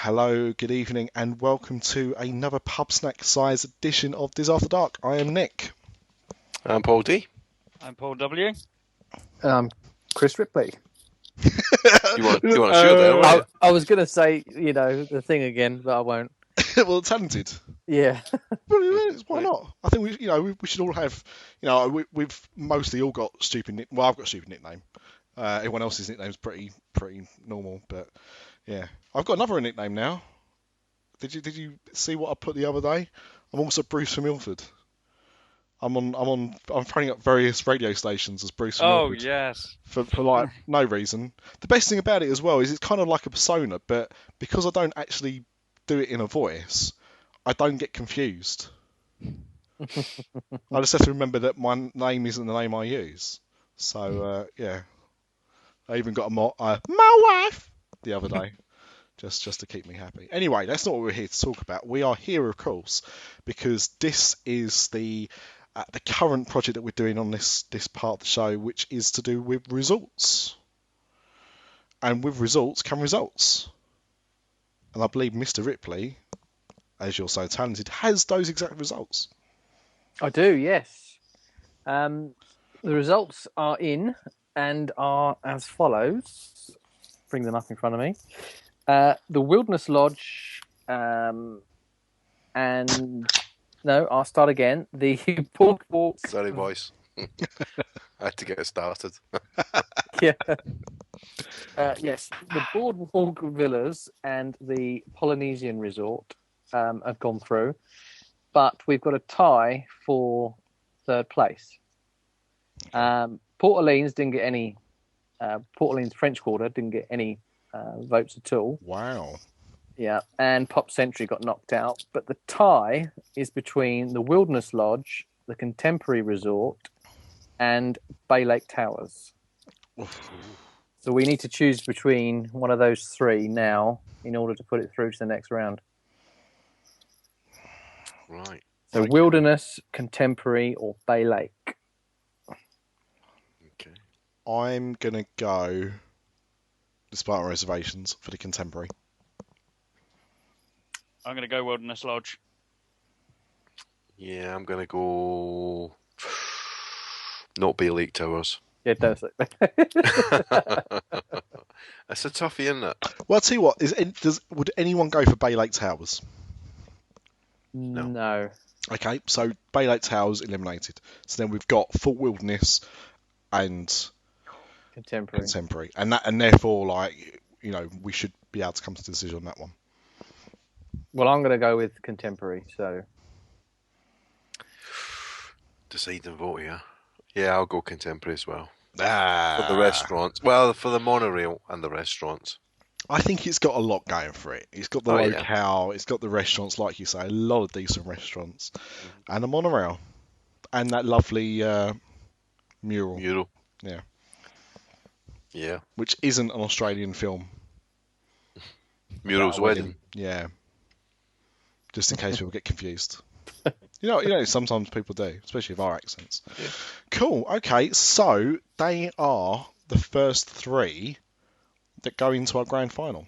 Hello, good evening, and welcome to another pub snack size edition of Dis After Dark. I am Nick. I'm Paul D. I'm Paul W. Chris Ripley. You want to shoot there, won't you? I was going to say, the thing again, but I won't. Well, talented. Yeah. Why not? I think we should all have, we've mostly all got stupid. Well, I've got a stupid nickname. Everyone else's nickname's pretty normal, but yeah, I've got another nickname now. Did you see what I put the other day? I'm also Bruce from Ilford. I'm phoning up various radio stations as Bruce from Ilford. Oh yes. For like no reason. The best thing about it as well is it's kind of like a persona, but because I don't actually do it in a voice, I don't get confused. I just have to remember that my name isn't the name I use. So yeah, I even got my wife the other day. Just to keep me happy. Anyway, that's not what we're here to talk about. We are here, of course, because this is the current project that we're doing on this part of the show, which is to do with results. And with results come results. And I believe Mr. Ripley, as you're so talented, has those exact results. I do, yes. The results are in and are as follows. Bring them up in front of me. The Wilderness Lodge, I'll start again. The BoardWalk. Sorry, boys. I had to get it started. Yeah. Yes, the BoardWalk Villas and the Polynesian Resort have gone through, but we've got a tie for third place. Port Orleans didn't get any. Port Orleans French Quarter didn't get any votes at all. Wow. Yeah, and Pop Century got knocked out. But the tie is between the Wilderness Lodge, the Contemporary Resort, and Bay Lake Towers. So we need to choose between one of those three now in order to put it through to the next round. Right. So Wilderness, Contemporary, or Bay Lake. Okay. I'm going to go, despite my reservations, for the Contemporary. I'm going to go Wilderness Lodge. Yeah, I'm going to go... Not Bay Lake Towers. Yeah, it does. It's a toughie, isn't it? Well, I'll tell you what, would anyone go for Bay Lake Towers? No. Okay, so Bay Lake Towers eliminated. So then we've got Full Wilderness and Contemporary. And therefore, we should be able to come to a decision on that one. Well, I'm going to go with Contemporary, so... Decide and vote here. Yeah, I'll go Contemporary as well. For the restaurants. Well, for the monorail and the restaurants. I think it's got a lot going for it. It's got the locale, It's got the restaurants, like you say, a lot of decent restaurants, and a monorail, and that lovely mural. Yeah. Yeah. Which isn't an Australian film. Mural's Wedding. Yeah. Just in case people get confused. Sometimes people do, especially with our accents. Yeah. Cool. Okay, so they are the first three that go into our grand final.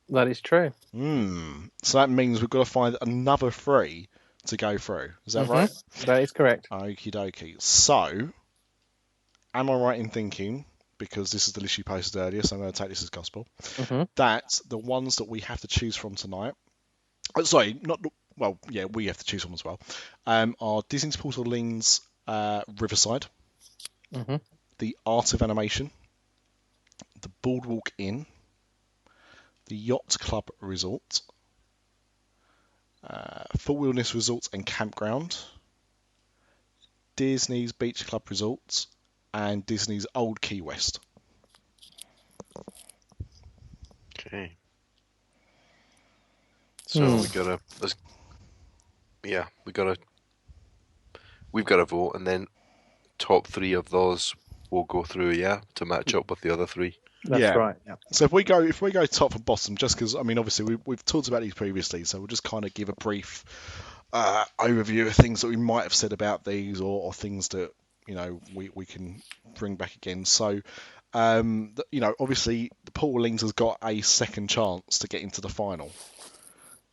That is true. So that means we've got to find another three to go through. Is that right? That is correct. Okie dokie. So, am I right in thinking, because this is the list you posted earlier, so I'm going to take this as gospel, that the ones that we have to choose from tonight, we have to choose from as well, are Disney's Port Orleans Riverside, the Art of Animation, the BoardWalk Inn, the Yacht Club Resort, Full Wilderness Resort and Campground, Disney's Beach Club Resort, and Disney's Old Key West. Okay. So we've got to vote, and then top three of those will go through, to match up with the other three. That's right. Yeah. So if we go top and bottom, just because obviously we've talked about these previously, so we'll just kind of give a brief overview of things that we might have said about these, or things that we can bring back again. So Obviously, Paul Orleans has got a second chance to get into the final,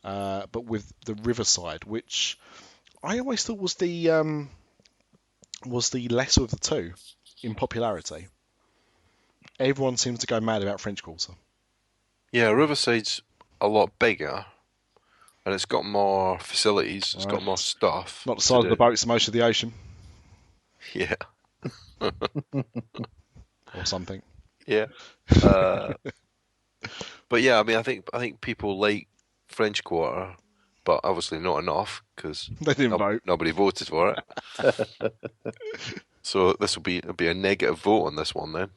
but with the Riverside, which I always thought was the lesser of the two in popularity. Everyone seems to go mad about French Quarter. Yeah, Riverside's a lot bigger, and it's got more facilities. It's got more stuff. Not the to size of the do. boat, it's most of the ocean. Yeah, Or something. yeah. But yeah, I mean, I think people like French Quarter, but obviously not enough because They didn't vote. nobody voted for it. So it'll be a negative vote on this one then,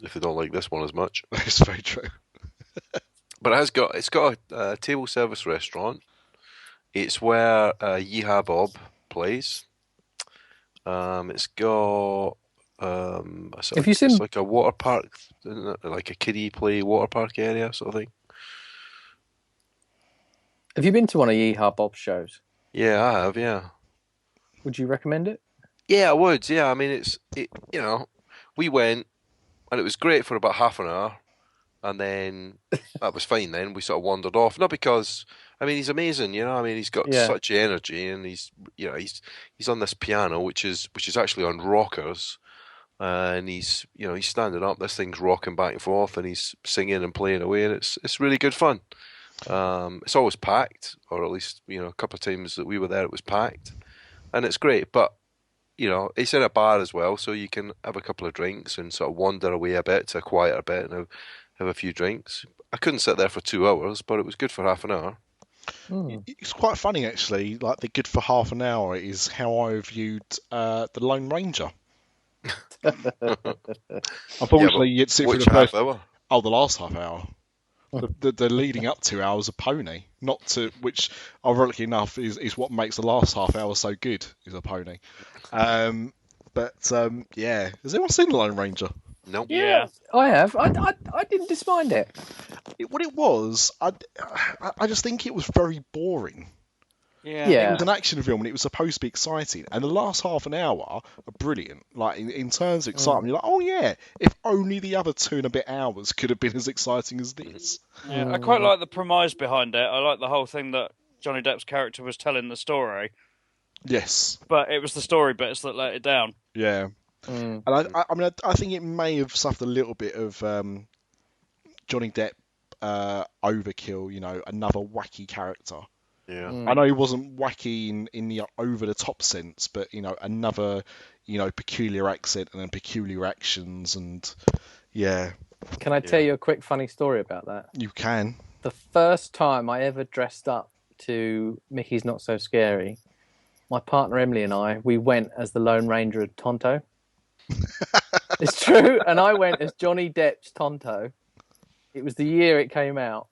if they don't like this one as much. That's very true. But it's got a table service restaurant. It's where Yeehaw Bob plays. It's got Have you seen- it's like a water park, like a kiddie play water park area sort of thing. Have you been to one of Yeehaw Bob's shows? Yeah, I have. Yeah. Would you recommend it? Yeah, I would. Yeah, I mean, we went and it was great for about half an hour, and then that was fine. Then we sort of wandered off. Not because, I mean, he's amazing. I mean, he's got Yeah. such energy, and he's on this piano, which is actually on rockers, and he's standing up. This thing's rocking back and forth, and he's singing and playing away, and it's really good fun. It's always packed, or at least a couple of times that we were there, it was packed, and it's great. But it's in a bar as well, so you can have a couple of drinks and sort of wander away a bit to a quieter bit and have a few drinks. I couldn't sit there for 2 hours, but it was good for half an hour. It's quite funny, actually. Like, the good for half an hour is how I viewed the Lone Ranger. Unfortunately, you'd sit through Which the half first... hour? Oh, the last half hour. The leading up 2 hours of pony, which ironically enough is what makes the last half hour so good, is a pony. Yeah, has anyone seen the Lone Ranger? Nope. Yeah. I have. I didn't dismind it. What it was, I just think it was very boring. Yeah. It was an action film and it was supposed to be exciting, and the last half an hour are brilliant. Like, in terms of excitement, you're like, oh yeah, if only the other 2 and a bit hours could have been as exciting as this. Yeah, I quite like the premise behind it. I like the whole thing that Johnny Depp's character was telling the story, Yes. but it was the story bits that let it down. Yeah. And I think it may have suffered a little bit of Johnny Depp overkill, another wacky character. Yeah. I know he wasn't wacky in the over the top sense, but another peculiar accent and then peculiar actions, and yeah. Can I tell you a quick funny story about that? You can. The first time I ever dressed up to Mickey's Not So Scary, my partner Emily and we went as the Lone Ranger of Tonto. It's true, and I went as Johnny Depp's Tonto. It was the year it came out,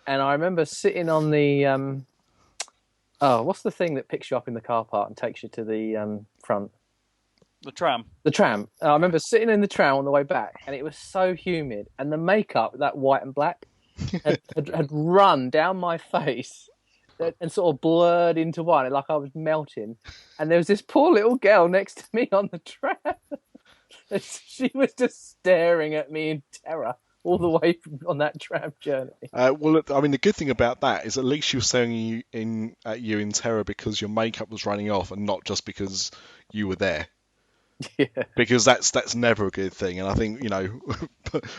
and I remember sitting on the what's the thing that picks you up in the car park and takes you to the front? The tram. The tram. I remember sitting in the tram on the way back, and it was so humid, and the makeup, that white and black, had run down my face and sort of blurred into one, like I was melting. And there was this poor little girl next to me on the tram. And she was just staring at me in terror all the way on that tram journey. Well, I mean, the good thing about that is at least she was staring at you in terror because your makeup was running off, and not just because you were there. Yeah. Because that's never a good thing, and I think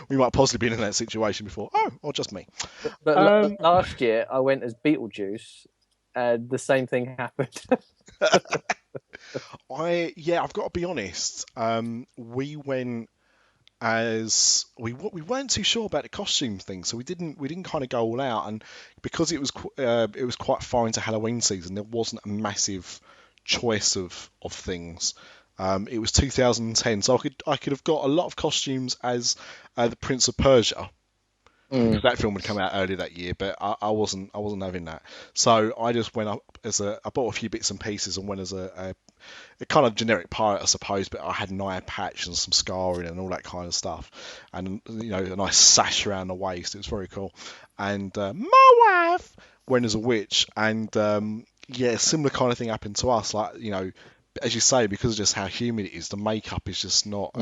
we might possibly been in that situation before. Oh, or just me. But last year I went as Beetlejuice, and the same thing happened. I've got to be honest. We went as we weren't too sure about the costume thing, so we didn't kind of go all out, and because it was quite far into Halloween season, there wasn't a massive choice of things. It was 2010, so I could have got a lot of costumes as the Prince of Persia. That film would come out earlier that year, but I wasn't having that. So I just went up I bought a few bits and pieces and went as a kind of generic pirate, I suppose, but I had an eye patch and some scarring and all that kind of stuff, and a nice sash around the waist. It was very cool. And my wife went as a witch, and similar kind of thing happened to us. Like, as you say, because of just how humid it is, the makeup is just not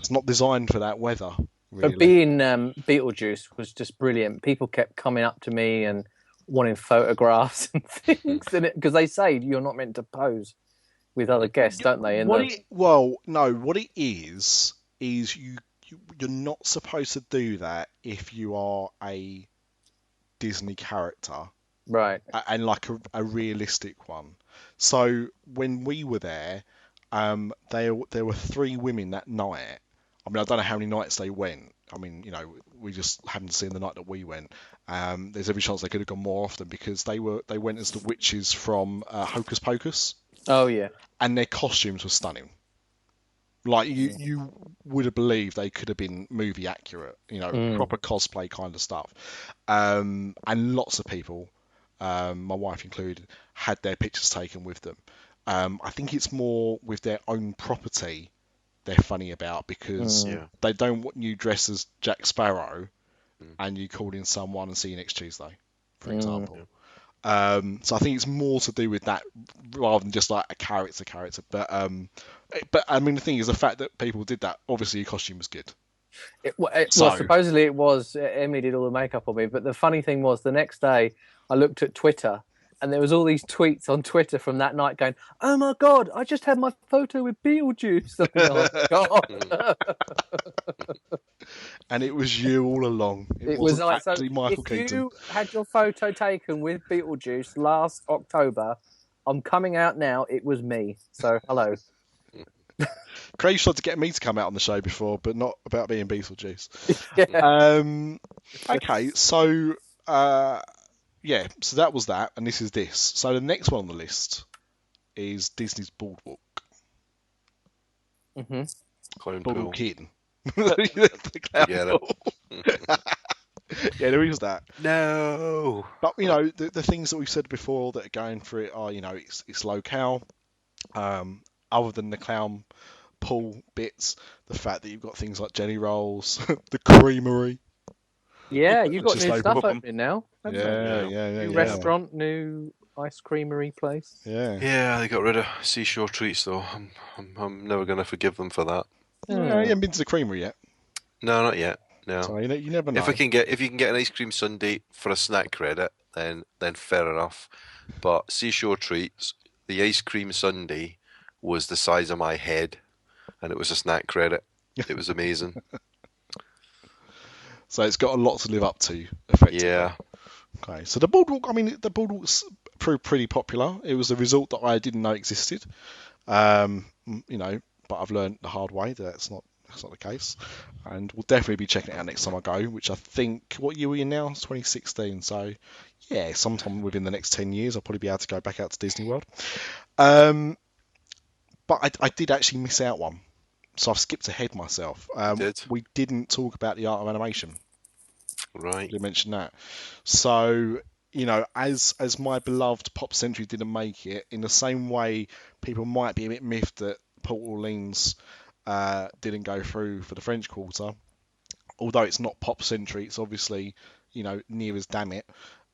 It's not designed for that weather, really. But being Beetlejuice was just brilliant. People kept coming up to me and wanting photographs and things, because they say you're not meant to pose with other guests, don't they? What it is you're not supposed to do that if you are a Disney character, right? And like a realistic one. So when we were there, there were 3 women that night. I mean, I don't know how many nights they went. I mean, we just hadn't seen the night that we went. There's every chance they could have gone more often because they went as the witches from Hocus Pocus. Oh yeah. And their costumes were stunning. Like you would have believed they could have been movie accurate, proper cosplay kind of stuff. And lots of people, my wife included, had their pictures taken with them. I think it's more with their own property they're funny about because they don't want you dressed as Jack Sparrow and you call in someone and see you next Tuesday, for example. So I think it's more to do with that rather than just like a character. But I mean, the thing is, the fact that people did that, obviously, your costume was good. Well, supposedly it was. Emily did all the makeup on me. But the funny thing was, the next day, I looked at Twitter, and there was all these tweets on Twitter from that night going, "Oh my God, I just had my photo with Beetlejuice." Oh, God. And it was you all along. It was like, actually Michael Keaton. If you had your photo taken with Beetlejuice last October, I'm coming out now. It was me. So hello. Craig tried to get me to come out on the show before, but not about being Beetlejuice. Okay, so so that was that, and this is this. So the next one on the list is Disney's BoardWalk. BoardWalk Inn. Yeah, there is that. No. But the things that we've said before that are going for it are it's locale. Other than the clown pool bits, the fact that you've got things like Jelly Rolls, the Creamery. Yeah, you've got new stuff opening now. New restaurant, new ice creamery place. Yeah, they got rid of Seashore Treats though. I'm never gonna forgive them for that. You haven't been to the Creamery yet? No, not yet. No. So you never know. If you can get an ice cream sundae for a snack credit, then fair enough. But Seashore Treats, the ice cream sundae was the size of my head, and it was a snack credit. It was amazing. So it's got a lot to live up to, effectively. Yeah. Okay, so the BoardWalk's proved pretty popular. It was a resort that I didn't know existed. But I've learned the hard way that that's not the case. And we'll definitely be checking it out next time I go, which I think, what year are we in now? It's 2016. So, yeah, sometime within the next 10 years, I'll probably be able to go back out to Disney World. But I did actually miss out one. So I've skipped ahead myself. We didn't talk about the art of animation. Right. You mentioned that. So, as my beloved Pop Century didn't make it, in the same way people might be a bit miffed that Port Orleans didn't go through for the French Quarter, although it's not Pop Century, it's obviously, near as damn it.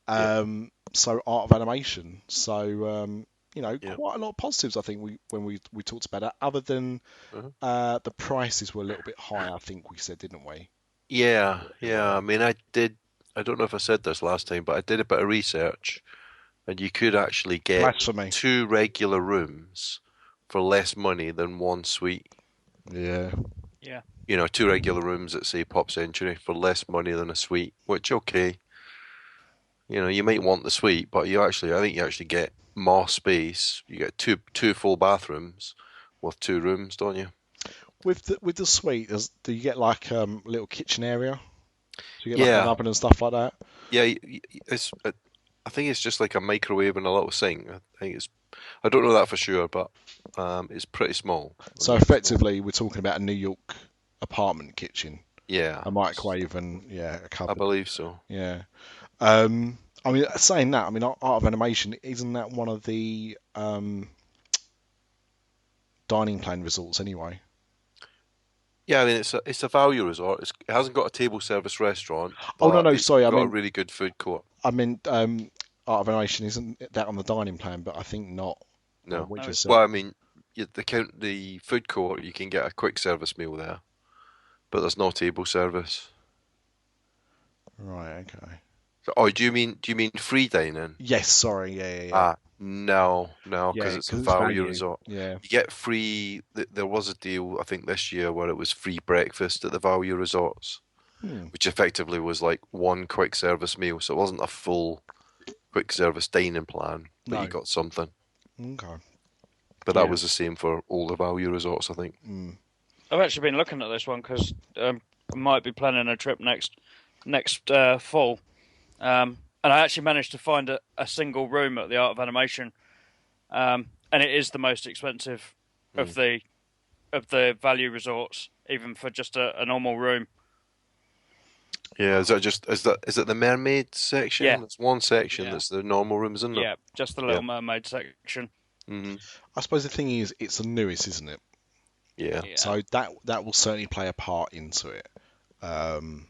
So art of animation. So, quite a lot of positives, I think, when we talked about it, other than the prices were a little bit high, I think we said, didn't we? Yeah. I mean, I don't know if I said this last time, but I did a bit of research, and you could actually get 2 regular rooms for less money than 1 suite. Yeah. 2 regular rooms at, say, Pop Century for less money than a suite, which, okay. You might want the suite, but I think you actually get more space. You get two full bathrooms with 2 rooms, don't you? With the suite, do you get like a little kitchen area? Do you get like an oven and stuff like that? Yeah, I think it's just like a microwave and a little sink. I don't know that for sure, but it's pretty small. So effectively, we're talking about a New York apartment kitchen. Yeah. A microwave and a cupboard. I believe so. Yeah. I mean, saying that, art of animation, isn't that one of the dining plan resorts anyway? Yeah, I mean, it's a value resort. It hasn't got a table service restaurant. Oh, no, sorry. It's got a really good food court. I meant art of animation isn't that on the dining plan, but I think not. No. Well, I mean, the food court, you can get a quick service meal there. but there's no table service. Right. Okay. So, oh, do you mean free dining? Yes. Sorry. Yeah. No, because Yeah, it's a 'cause it's value value. resort. Yeah. You get free. There was a deal, I think, this year where it was free breakfast at the value resorts, which effectively was like one quick service meal. So it wasn't a full quick service dining plan, but you No. got something. Okay. But that was the same for all the value resorts, I think. I've actually been looking at this one because I might be planning a trip next fall, and I actually managed to find a single room at the Art of Animation, and it is the most expensive of the value resorts, even for just a normal room. Yeah, is it the mermaid section? Yeah. It's one section that's the normal rooms, isn't it? Yeah, just the Little Mermaid section. Mm-hmm. I suppose the thing is, it's the newest, isn't it? Yeah. So that will certainly play a part into it. And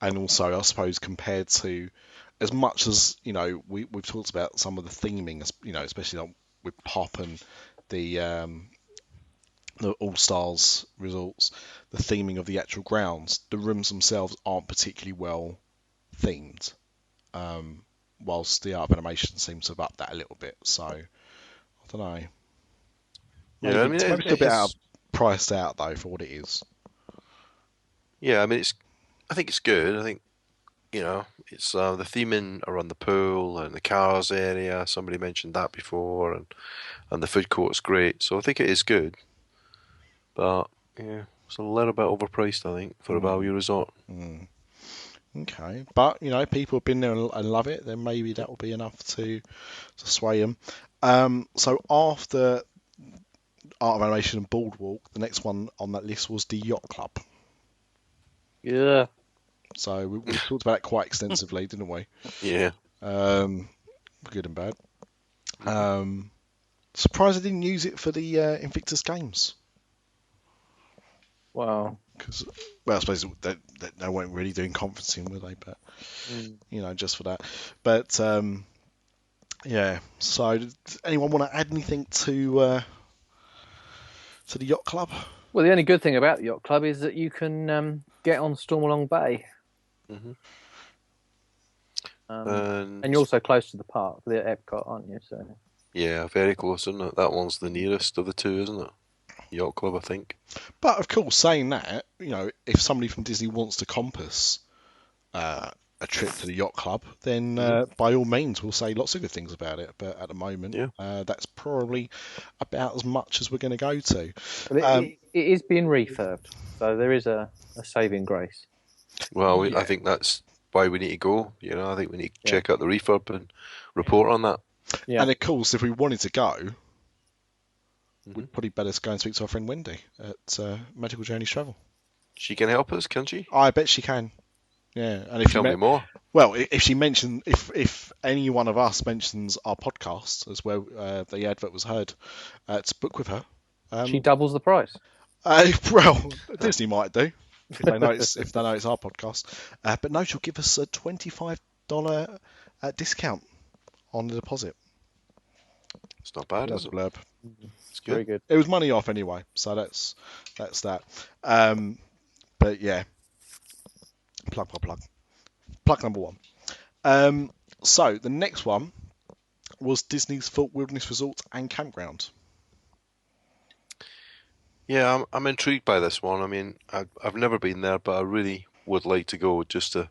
also, I suppose, compared to, as much as, you know, we've talked about some of the theming, you know, especially like with Pop and the All Stars resorts, the theming of the actual grounds, the rooms themselves aren't particularly well themed. Whilst the Art of Animation seems to have upped that a little bit. So, I don't know. Yeah, I mean, maybe a bit priced out though for what it is. Yeah, I mean, I think it's good. I think, you know, it's the theming around the pool and the cars area. Somebody mentioned that before, and the food court's great. So I think it is good. But yeah, it's a little bit overpriced, I think, for a value resort. Okay, but you know, people have been there and love it. Then maybe that will be enough to sway them. So after Art of Animation and BoardWalk, the next one on that list was the Yacht Club. Yeah. So we talked about it quite extensively, didn't we? Yeah. Good and bad. Surprised I didn't use it for the Invictus Games. Wow. Because, well, I suppose they weren't really doing conferencing, were they? But you know, just for that. But yeah. So, does anyone want to add anything to the Yacht Club? Well, the only good thing about the Yacht Club is that you can get on Stormalong Bay. Mm-hmm. And you're also close to the park, the Epcot, aren't you? So yeah, very close, isn't it? That one's the nearest of the two, isn't it? Yacht Club, I think. But of course, saying that, you know, if somebody from Disney wants to compass a trip to the Yacht Club, then by all means, we'll say lots of good things about it. But at the moment, that's probably about as much as we're going to go to. It is being refurbed, so there is a saving grace. Well, I think that's why we need to go. You know, I think we need to check out the refurb and report on that. Yeah. And of course, if we wanted to go, we'd probably better go and speak to our friend Wendy at Magical Journeys Travel. She can help us, can she? I bet she can. Yeah, and if Tell me more. Well, if she mentioned, if any one of us mentions our podcast as well, the advert was heard, to book with her. She doubles the price. Well, Disney might do if they know it's our podcast. But no, she'll give us a $25 discount on the deposit. It's not bad, That's is it? blurb. It's good. Very good. It was money off anyway, so that's that. But yeah, plug number one. So the next one was Disney's Fort Wilderness Resort and Campground. Yeah, I'm intrigued by this one. I mean, I've never been there, but I really would like to go just to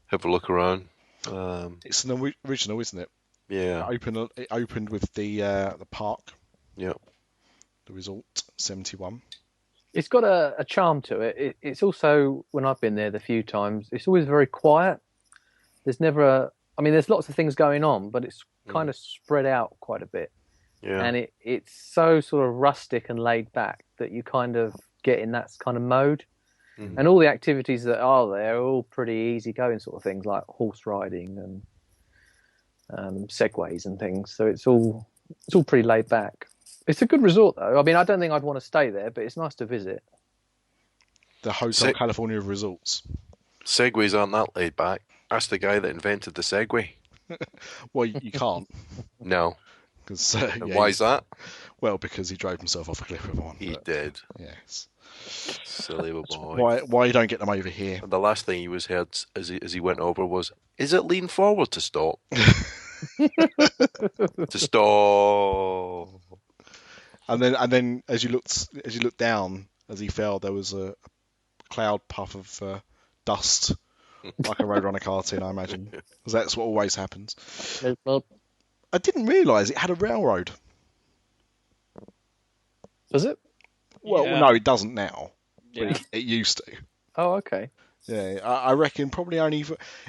have a look around. It's an original, isn't it? Yeah. It opened with the park. Yeah. The resort 71. It's got a charm to it. It's also, when I've been there the few times, it's always very quiet. There's never there's lots of things going on, but it's kind of spread out quite a bit. Yeah. And it's so sort of rustic and laid back that you kind of get in that kind of mode. Mm-hmm. And all the activities that are there are all pretty easygoing sort of things, like horse riding and segways and things. So it's all pretty laid back. It's a good resort, though. I mean, I don't think I'd want to stay there, but it's nice to visit. The Hotel California of Resorts. Segways aren't that laid back. That's the guy that invented the Segway. Well, you can't. No. 'Cause, And why is that? Well, because he drove himself off a cliff with one. He did. Yes. Silly little boy. Why you don't get them over here? And the last thing he was heard as he went over was, "Is it lean forward to stop?" To stop. And then as you looked down as he fell, there was a cloud puff of dust, like a Roadrunner cartoon, I imagine, because that's what always happens. I didn't realise it had a railroad. Does it? Well, Yeah. no, it doesn't now. Yeah. But it used to. Oh, okay. Yeah, I reckon probably only.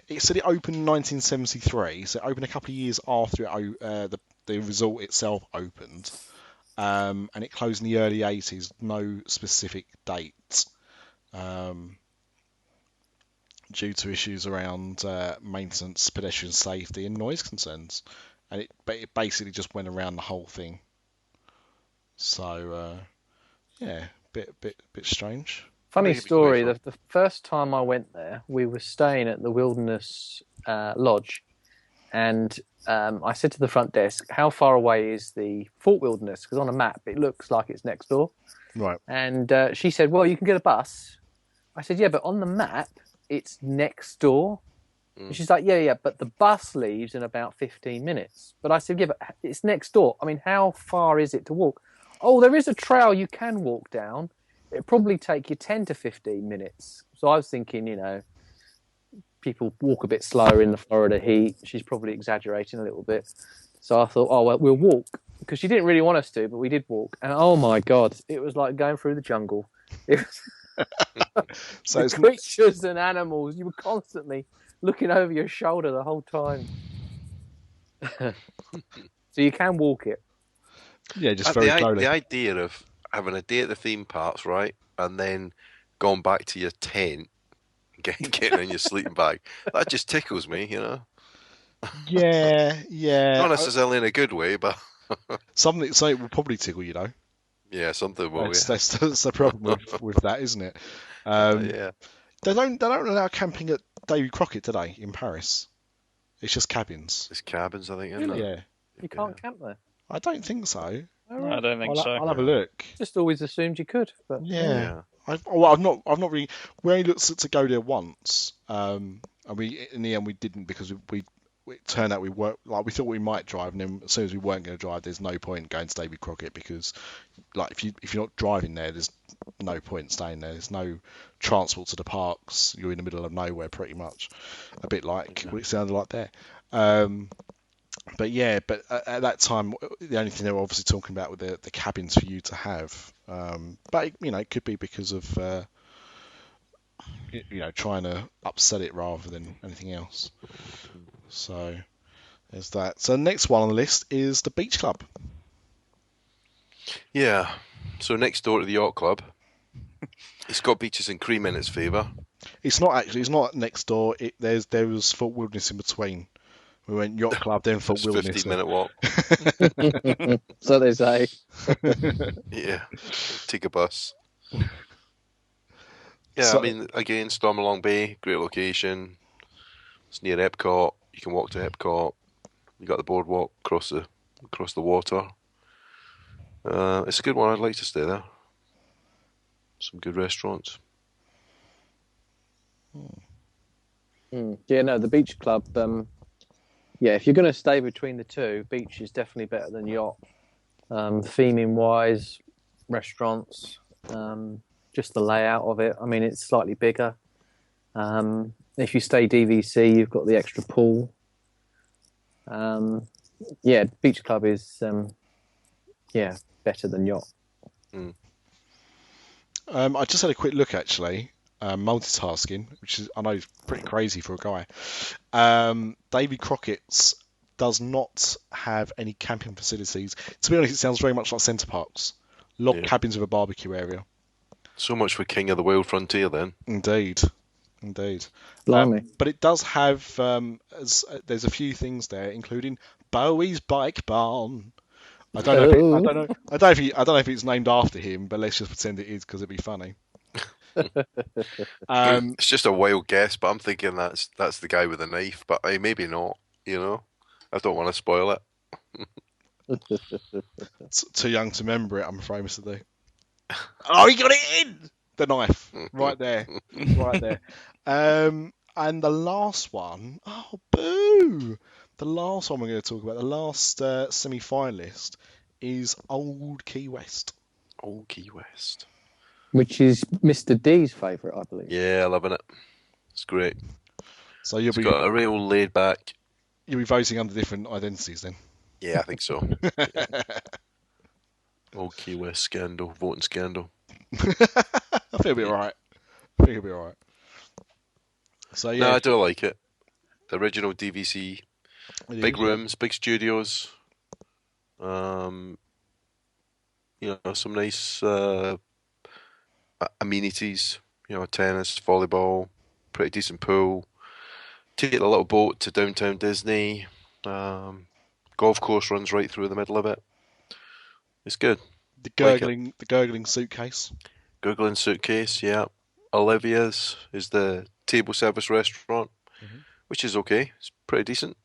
It said it opened in 1973, so it opened a couple of years after the resort itself opened, and it closed in the early 80s. No specific date, due to issues around maintenance, pedestrian safety, and noise concerns, and it basically just went around the whole thing. So yeah, bit strange. Funny think it'd be story. quite The first time I went there, we were staying at the Wilderness Lodge, and I said to the front desk, "How far away is the Fort Wilderness?" Because on a map it looks like it's next door. Right. And she said, "Well, you can get a bus." I said, "Yeah, but on the map it's next door." And she's like, "Yeah, but the bus leaves in about 15 minutes." But I said, "Yeah, but it's next door. I mean, how far is it to walk?" "Oh, there is a trail you can walk down. It'd probably take you 10 to 15 minutes. So I was thinking, people walk a bit slower in the Florida heat. She's probably exaggerating a little bit. So I thought, oh, well, we'll walk. Because she didn't really want us to, but we did walk. And oh my God, it was like going through the jungle. It was So it's creatures and animals. You were constantly looking over your shoulder the whole time. So you can walk it. yeah, just very slowly. The idea of having a day at the theme parks, right, and then going back to your tent, getting in your sleeping bag, that just tickles me, Yeah. Not necessarily in a good way, but Something will probably tickle you though. yeah, something will. That's the problem with that, isn't it? Yeah. They don't allow camping at Davy Crockett today in Paris. It's just cabins. It's cabins, I think, isn't Really? it? Yeah, You can't camp there. I don't think so. I don't think so. I'll have a look. Just always assumed you could. But Yeah. I've not really. We only looked to go there once, and we in the end we didn't because it turned out we thought we might drive, and then as soon as we weren't going to drive, there's no point going to Davy Crockett because, like, if you're not driving there, there's no point staying there. There's no transport to the parks. You're in the middle of nowhere, pretty much, a bit like what it sounded like there. But at that time, the only thing they were obviously talking about were the cabins for you to have. But it could be because of trying to upsell it rather than anything else. So there's that. So the next one on the list is the Beach Club. Yeah. So next door to the Yacht Club, it's got beaches and cream in its favour. It's not actually. It's not next door. There was Fort Wilderness in between. We went Yacht Club, then Fort Wilderness. 15-minute walk. So they say. Yeah. Take a bus. Yeah, So- I mean, again, Stormalong Bay, great location. It's near Epcot. You can walk to Epcot. You got the boardwalk across the water. It's a good one. I'd like to stay there. Some good restaurants. Yeah, no, the Beach Club. If you're going to stay between the two, beach is definitely better than yacht. Theming wise, restaurants, just the layout of it. I mean, it's slightly bigger. If you stay DVC, you've got the extra pool. Beach Club is better than yacht. I just had a quick look actually. Multitasking, which is I know is pretty crazy for a guy. Davy Crockett's does not have any camping facilities. To be honest, it sounds very much like Centre Parks. Log cabins with a barbecue area. So much for King of the Wild Frontier, then. Indeed. Blimey. But it does have there's a few things there, including Bowie's Bike Barn. I don't know if it's named after him, but let's just pretend it is because it'd be funny. It's just a wild guess, but I'm thinking that's the guy with the knife, but maybe not. I don't want to spoil it. It's too young to remember it, I'm afraid, Mr. D. Oh, he got it in! The knife. Right there. Right there. And the last one, oh, boo! The last one we're going to talk about, the last semi-finalist, is Old Key West. Old Key West. Which is Mr. D's favourite, I believe. Yeah, loving it. It's great. So you'll It's got a real laid back. You'll be voting under different identities then. Yeah, I think so. Yeah. Old Key West scandal, voting scandal. I think it'll be alright. I think it'll be alright. So yeah, No, I do like it. The original DVC, big rooms, big studios. You know, some nice amenities. You know, tennis, volleyball, pretty decent pool. Take a little boat to downtown Disney. Golf course runs right through the middle of it. It's good. The gurgling suitcase. Gurgling suitcase, yeah. Olivia's is the table service restaurant, which is okay. It's pretty decent.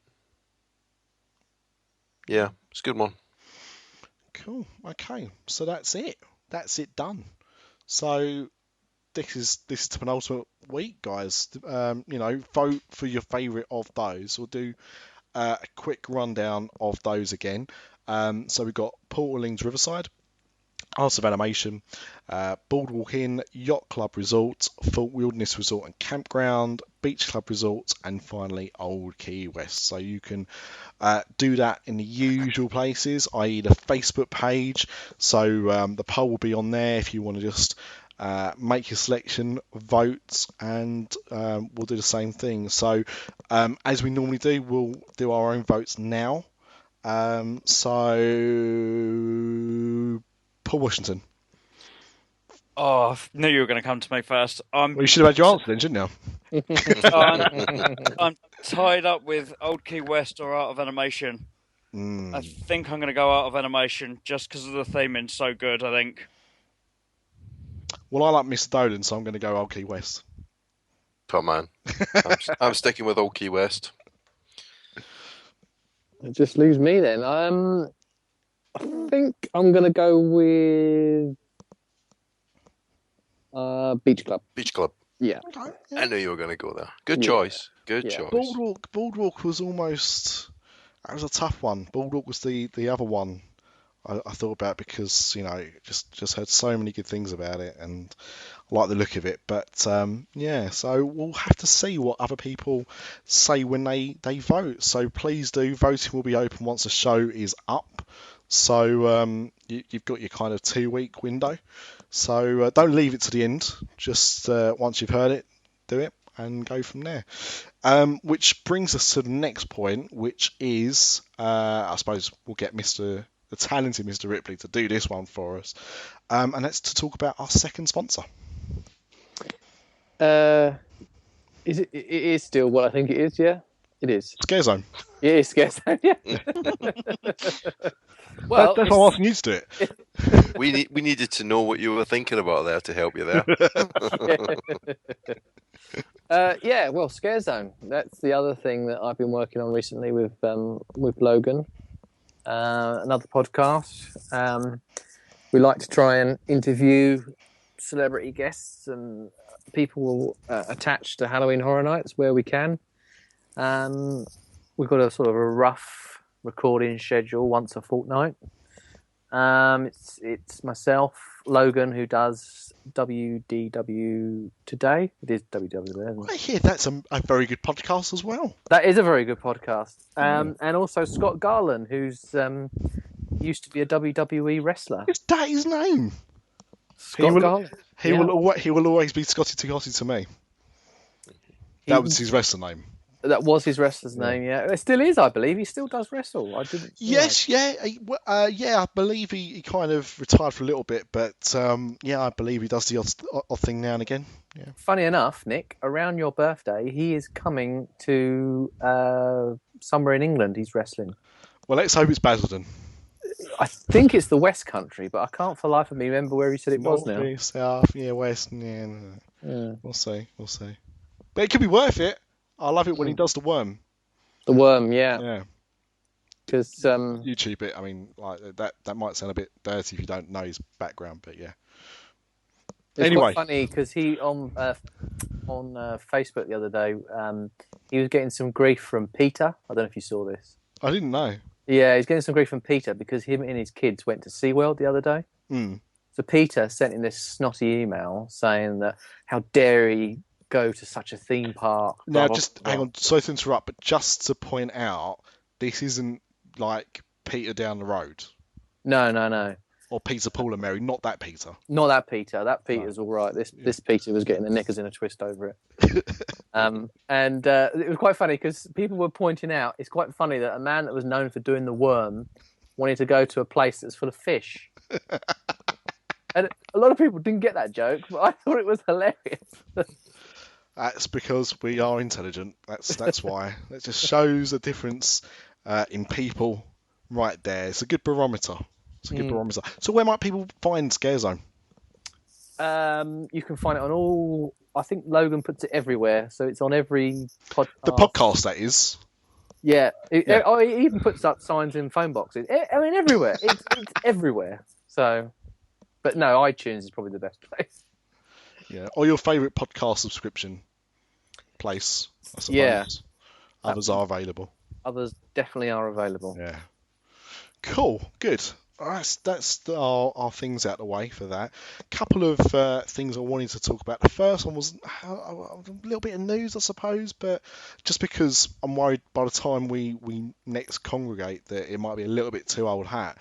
Yeah, it's a good one. Cool. Okay, so that's it. That's it done. So this is the penultimate week, guys. You know, vote for your favourite of those. We'll do a quick rundown of those again. So we've got Portaling's Riverside, Art of Animation, BoardWalk Inn, Yacht Club Resort, Fort Wilderness Resort and Campground, Beach Club Resort, and finally Old Key West. So you can do that in the usual places, i.e. the Facebook page. So the poll will be on there if you want to just make your selection, vote, and we'll do the same thing. So as we normally do, we'll do our own votes now. So Paul Washington. Oh, I knew you were going to come to me first. Well, you should have had your answer then, shouldn't you? I'm tied up with Old Key West or Art of Animation. I think I'm going to go Art of Animation just because of the theming so good, I think. Well, I like Mr. Dolan, so I'm going to go Old Key West. Top man. I'm sticking with Old Key West. It just leaves me then. I think I'm going to go with Beach Club. Beach Club. Yeah. Okay, yeah. I knew you were going to go there. Good choice. Good choice. BoardWalk was almost... That was a tough one. BoardWalk was the other one I thought about because, you know, just heard so many good things about it and I like the look of it. But, yeah, so we'll have to see what other people say when they vote. So please do. Voting will be open once the show is up. So you've got your kind of 2-week window. So don't leave it to the end. Just once you've heard it, do it and go from there. Which brings us to the next point, which is, I suppose we'll get the talented Mr. Ripley to do this one for us. And that's to talk about our second sponsor. It is still what I think it is, yeah? It is. Scare Zone. It is Scare Zone, yeah. Well, that's why I'm asking you to do it. We needed to know what you were thinking about there to help you there. yeah, well, Scare Zone. That's the other thing that I've been working on recently with Logan. Another podcast. We like to try and interview celebrity guests and people attached to Halloween Horror Nights where we can. We've got a sort of a rough recording schedule once a fortnight. It's myself, Logan, who does WDW Today. It is WDW. I hear that's a very good podcast as well. That is a very good podcast. And also Scott Garland, who's used to be a WWE wrestler. Is that his name? Scott Garland. He will always be Scotty Togotti to me. That was his wrestler name. That was his wrestler's name, yeah. It still is, I believe. He still does wrestle. I didn't. Yes, yeah. I believe he kind of retired for a little bit, but yeah, I believe he does the odd thing now and again. Yeah. Funny enough, Nick, around your birthday, he is coming to somewhere in England. He's wrestling. Well, let's hope it's Basildon. I think it's the West Country, but I can't for the life of me remember where he said it was now. North, South, yeah, West, yeah. We'll see. But it could be worth it. I love it when he does the worm. The worm, yeah. Yeah. because YouTube it. I mean, like that might sound a bit dirty if you don't know his background, but yeah. it's Anyway. quite funny because he on Facebook the other day, he was getting some grief from Peter. I don't know if you saw this. I didn't know. Yeah, he's getting some grief from Peter because him and his kids went to SeaWorld the other day. Mm. So Peter sent in this snotty email saying that how dare he go to such a theme park. Now, blah, just blah, hang blah. on, sorry to interrupt, but just to point out, this isn't like Peter down the road No. or Peter, Paul, and Mary. Not that Peter. Not that Peter. That Peter's all right. This Peter was getting the knickers in a twist over it. And it was quite funny because people were pointing out it's quite funny that a man that was known for doing the worm wanted to go to a place that's full of fish. And a lot of people didn't get that joke, but I thought it was hilarious. That's because we are intelligent. That's why. It just shows the difference in people right there. It's a good barometer. So where might people find Scare Zone? You can find it on all. I think Logan puts it everywhere, so it's on every podcast. The podcast, that is. Yeah, he even puts up signs in phone boxes. I mean, everywhere. It's everywhere. So, but no, iTunes is probably the best place. Yeah, or your favourite podcast subscription place, I suppose. Yeah. Others are available. Others definitely are available. Yeah. Cool. Good. All right, that's our things out of the way for that. Couple of things I wanted to talk about. The first one was a little bit of news, I suppose, but just because I'm worried by the time we next congregate that it might be a little bit too old hat,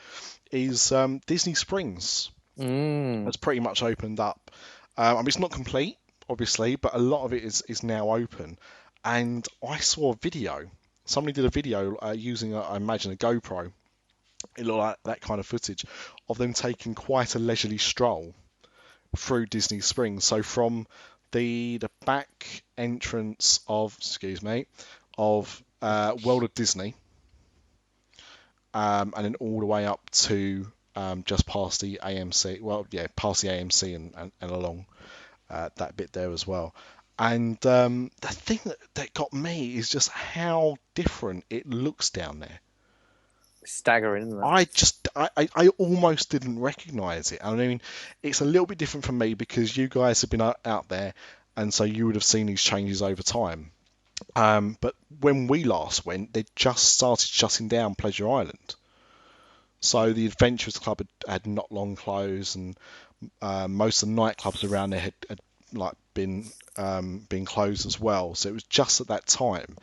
is Disney Springs has pretty much opened up. I mean, it's not complete, obviously, but a lot of it is now open. And I saw a video. Somebody did a video using, I imagine, a GoPro. It looked like that kind of footage of them taking quite a leisurely stroll through Disney Springs. So from the back entrance of World of Disney, and then all the way up to just past the AMC. Well, yeah, past the AMC and along that bit there as well. And the thing that got me is just how different it looks down there. Staggering, isn't it? I almost didn't recognise it. I mean, it's a little bit different for me because you guys have been out there, and so you would have seen these changes over time. But when we last went, they just started shutting down Pleasure Island. So the Adventurers Club had not long closed, and most of the nightclubs around there had like been closed as well. So it was just at that time.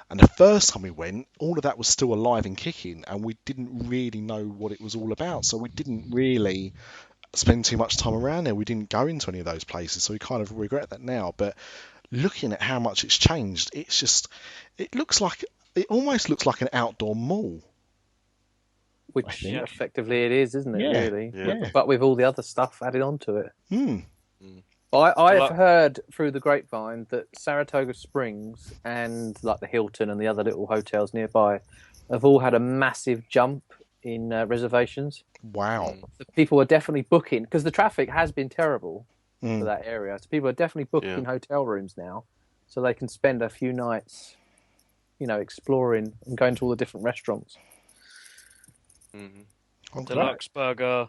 And the first time we went, all of that was still alive and kicking, and we didn't really know what it was all about. So we didn't really spend too much time around there. We didn't go into any of those places, so we kind of regret that now. But looking at how much it's changed, it almost looks like an outdoor mall. Which effectively it is, isn't it? Yeah, really, yeah. But with all the other stuff added onto it. I've heard through the grapevine that Saratoga Springs and like the Hilton and the other little hotels nearby have all had a massive jump in reservations. Wow. So people are definitely booking because the traffic has been terrible for that area. So people are definitely booking hotel rooms now, so they can spend a few nights, exploring and going to all the different restaurants. Deluxe Burger.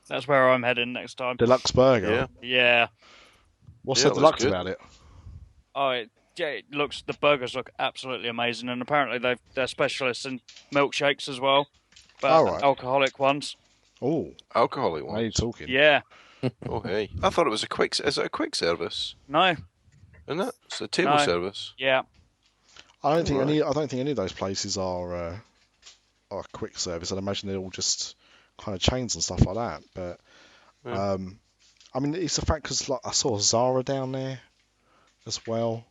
That's where I'm heading next time. Deluxe Burger. Yeah. What's the deluxe about it? The burgers look absolutely amazing, and apparently they're specialists in milkshakes as well, but alcoholic ones. Oh, alcoholic ones. Are you talking? Yeah. Oh hey, I thought it was Is it a quick service? No. Isn't it? It's a table service. Yeah. I don't think any of those places are quick service. I'd imagine they're all just kind of chains and stuff like that. But I mean, it's a fact because I saw Zara down there as well.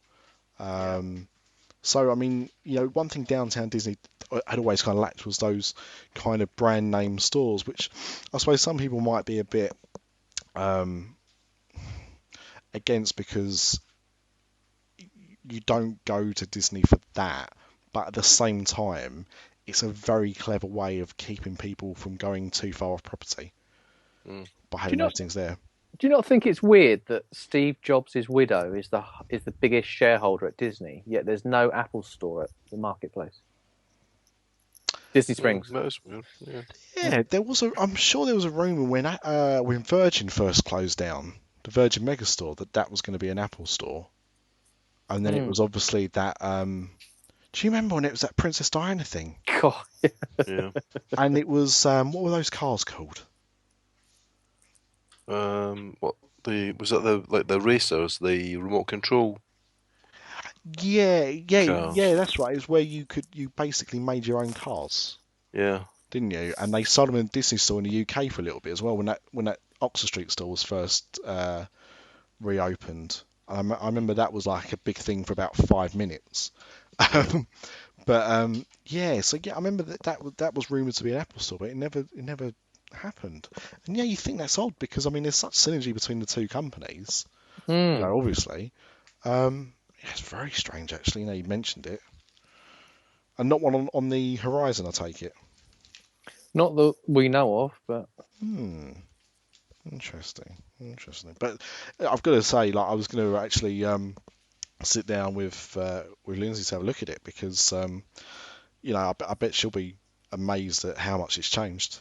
So I mean, one thing downtown Disney had always kind of lacked was those kind of brand name stores, which I suppose some people might be a bit against because you don't go to Disney for that. But at the same time, it's a very clever way of keeping people from going too far off property by having those things there. Do you not think it's weird that Steve Jobs' widow is the biggest shareholder at Disney, yet there's no Apple store at the marketplace? Disney Springs. That is weird. Yeah. Yeah, I'm sure there was a rumour when Virgin first closed down, the Virgin Megastore, that was going to be an Apple store. And then it was obviously that. Do you remember when it was that Princess Diana thing? God. Yeah. And it was what were those cars called? What was that the racers, the remote control? Yeah, Cars. that's right. It was where you basically made your own cars, Yeah. didn't you? And they sold them in a Disney store in the UK for a little bit as well when that Oxford Street store was first reopened. I remember that was like a big thing for about 5 minutes. Yeah, so yeah, I remember that was rumoured to be an Apple store, but it never happened. And yeah, you think that's odd because I mean there's such synergy between the two companies, obviously. Yeah, it's very strange actually. You mentioned it, and not one on the horizon. I take it. Not that we know of, but Interesting. But I've got to say, like, I was going to actually sit down with Lindsay to have a look at it because I bet she'll be amazed at how much it's changed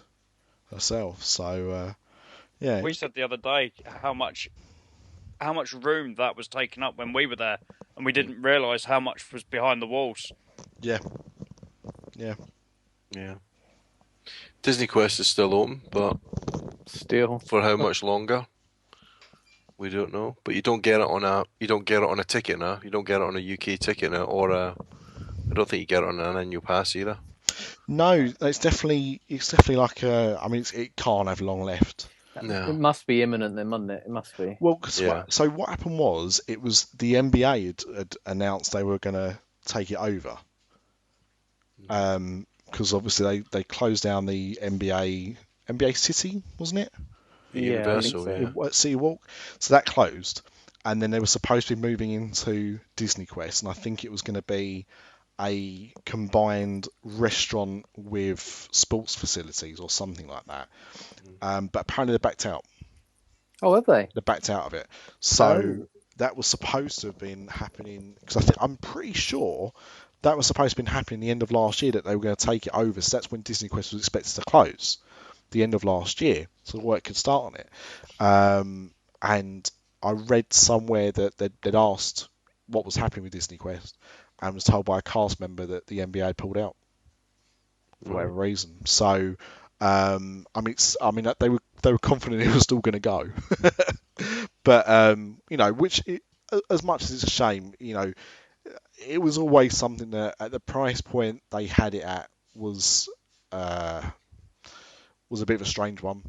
herself. So yeah, We said the other day how much room that was taking up when we were there, and we didn't realise how much was behind the walls. yeah. Disney Quest is still open, but still. for how much longer? We don't know. But you don't get it on a ticket now. You don't get it on a UK ticket now, or I don't think you get it on an annual pass either. No, it's definitely like I mean, it can't have long left. No. It must be imminent then, mustn't it? It must be. Well, Yeah. so what happened was it was the NBA had announced they were going to take it over. Because obviously they closed down the NBA City, wasn't it? Universal, I think so. City Walk. So that closed, and then they were supposed to be moving into Disney Quest, and I think it was going to be a combined restaurant with sports facilities or something like that. But apparently they backed out. Oh, have they? They backed out of it. So that was supposed to have been happening because I'm pretty sure that was supposed to have been happening the end of last year that they were going to take it over. So that's when Disney Quest was expected to close, the end of last year, so work could start on it. And I read somewhere that they'd asked what was happening with Disney Quest, and was told by a cast member that the NBA had pulled out for whatever reason. So, I mean, they were confident it was still going to go, but as much as it's a shame, it was always something that at the price point they had it at was a bit of a strange one.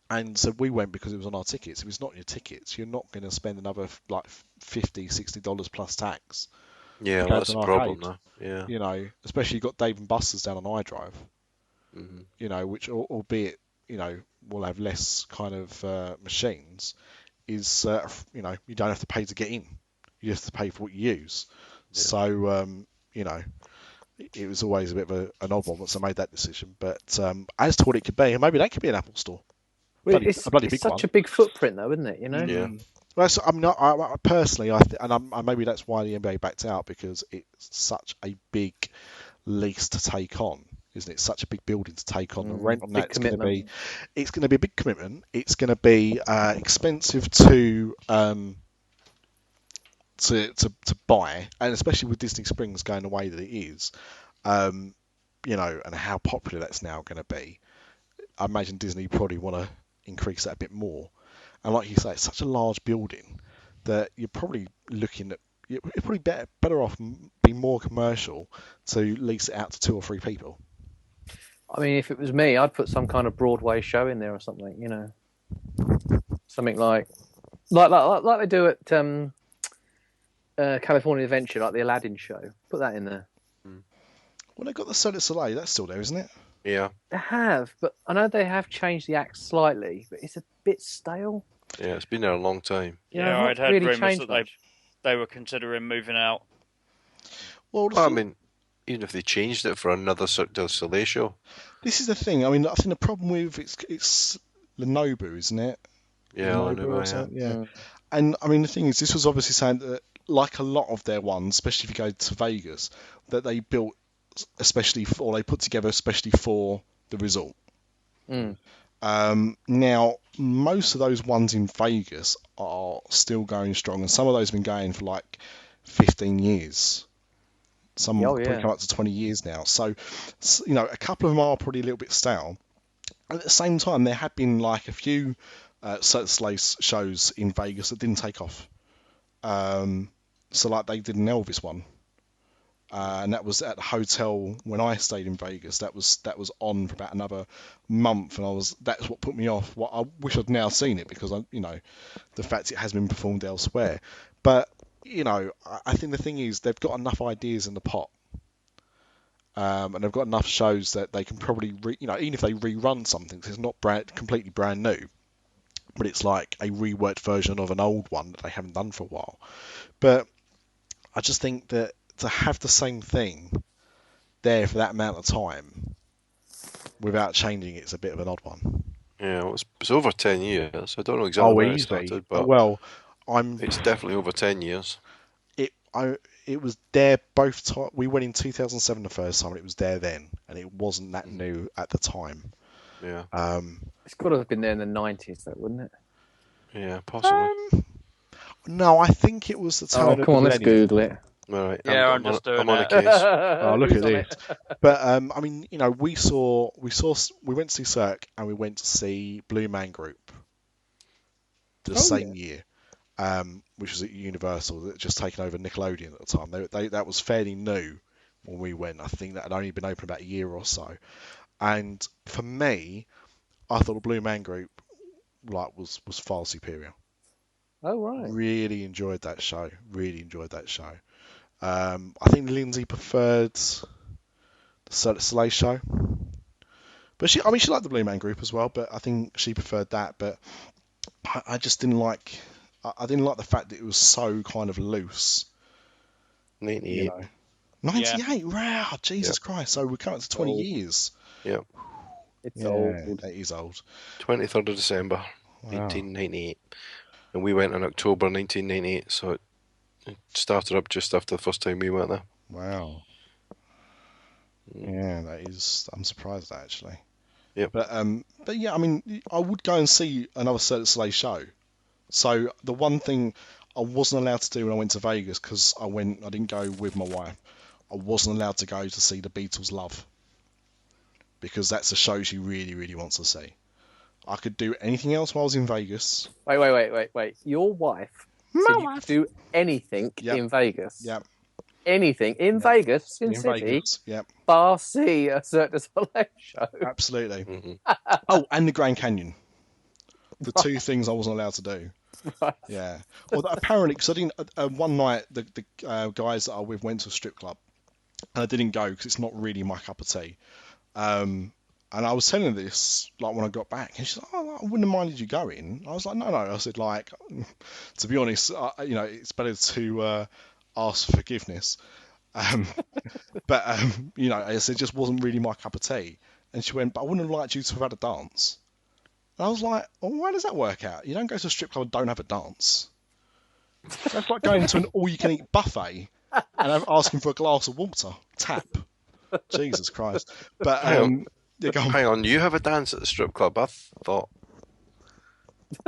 And so we went because it was on our tickets. If it's not on your tickets, you're not going to spend another like $50, $60 plus tax. Yeah, that's the problem now. Yeah. Especially you've got Dave & Buster's down on iDrive, which albeit, will have less kind of machines, is, you don't have to pay to get in. You have to pay for what you use. Yeah. So, it was always a bit of an odd one once I made that decision. But as to what it could be, and maybe that could be an Apple store. It's such a big footprint, though, isn't it? Yeah. Well, I personally, maybe that's why the NBA backed out, because it's such a big lease to take on, isn't it? Such a big building to take on. The rent on that's going to be, it's going to be a big commitment. It's going to be expensive to buy, and especially with Disney Springs going the way that it is, and how popular that's now going to be. I imagine Disney probably want to increase that a bit more. And like you say, it's such a large building that you're probably you're probably better off being more commercial to lease it out to 2 or 3 people. I mean, if it was me, I'd put some kind of Broadway show in there or something, something like they do at California Adventure, like the Aladdin show. Put that in there. Well, they've got the Cirque du Soleil. That's still there, isn't it? Yeah. They have, but I know they have changed the act slightly, but it's a bit stale. Yeah, it's been there a long time. Yeah, I'd heard rumours that they were considering moving out. Well, I mean, even if they changed it for another Cirque du Soleil show. This is the thing. I mean, I think the problem with it's Lenobu, isn't it? Yeah, Lenobu, yeah. And I mean, the thing is, this was obviously saying that, like a lot of their ones, especially if you go to Vegas, that they built they put together especially for the resort. Mm. Now, most of those ones in Vegas are still going strong, and some of those have been going for like 15 years. Some Oh, probably yeah. come up to 20 years now. So, a couple of them are probably a little bit stale. At the same time, there have been like a few Cirque du Soleil shows in Vegas that didn't take off. So like they did an Elvis one. And that was at the hotel when I stayed in Vegas. That was on for about another month, and that's what put me off. What I wish I'd now seen it, because the fact it has been performed elsewhere. But I think the thing is, they've got enough ideas in the pot, and they've got enough shows that they can probably even if they rerun something, 'cause it's not completely brand new, but it's like a reworked version of an old one that they haven't done for a while. But I just think that to have the same thing there for that amount of time without changing it's a bit of an odd one. Yeah, well, it's over 10 years. I don't know exactly when it started, but well, it's definitely over 10 years. It was there both times. We went in 2007 the first time, and it was there then, and it wasn't that new at the time. Yeah. It's got to have been there in the 90s, though, wouldn't it? Yeah, possibly. No, I think it was the turn of the come on, let's millennium. Google it. All right. Yeah, I'm just doing I'm on a it. case. Oh, look Who's at on this. it? But I mean, we went to see Cirque, and we went to see Blue Man Group the same year, which was at Universal, that had just taken over Nickelodeon at the time. That was fairly new when we went. I think that had only been open about a year or so. And for me, I thought the Blue Man Group was far superior. Oh, right. Really enjoyed that show. I think Lindsay preferred the Cirque du Soleil show, but she liked the Blue Man Group as well. But I think she preferred that. But I just didn't like. I didn't like the fact that it was so kind of loose. 98. 98. Wow, Jesus Christ! So we're coming to 20 years. Yeah. It's old. It is old. 23rd of December, 1998. And we went in October 1998, so it started up just after the first time we went there. Wow. Yeah, that is. I'm surprised actually. Yep. But yeah, I mean, I would go and see another Cirque du Soleil show. So the one thing I wasn't allowed to do when I went to Vegas, because I didn't go with my wife. I wasn't allowed to go to see the Beatles Love, because that's a show she really, really wants to see. I could do anything else while I was in Vegas. Wait. Your wife said you could do anything in Vegas? Yep. Anything in Vegas, Sin City? Vegas. Yep. Bar see a Cirque du Soleil show. Absolutely. Mm-hmm. Oh, and the Grand Canyon. The two things I wasn't allowed to do. Right. Yeah. Well, apparently, because I didn't. One night, the guys that I with went to a strip club, and I didn't go because it's not really my cup of tea. And I was telling her this like when I got back, and she's like, "Oh, I wouldn't have minded you going." I was like, "No." I said, like, to be honest, it's better to ask for forgiveness. But I said, it just wasn't really my cup of tea. And she went, "But I wouldn't have liked you to have had a dance." And I was like, "Well, why does that work out? You don't go to a strip club and don't have a dance. That's like going to an all-you-can-eat buffet and asking for a glass of water. Tap. Jesus Christ." But Hang on, you have a dance at the strip club? I thought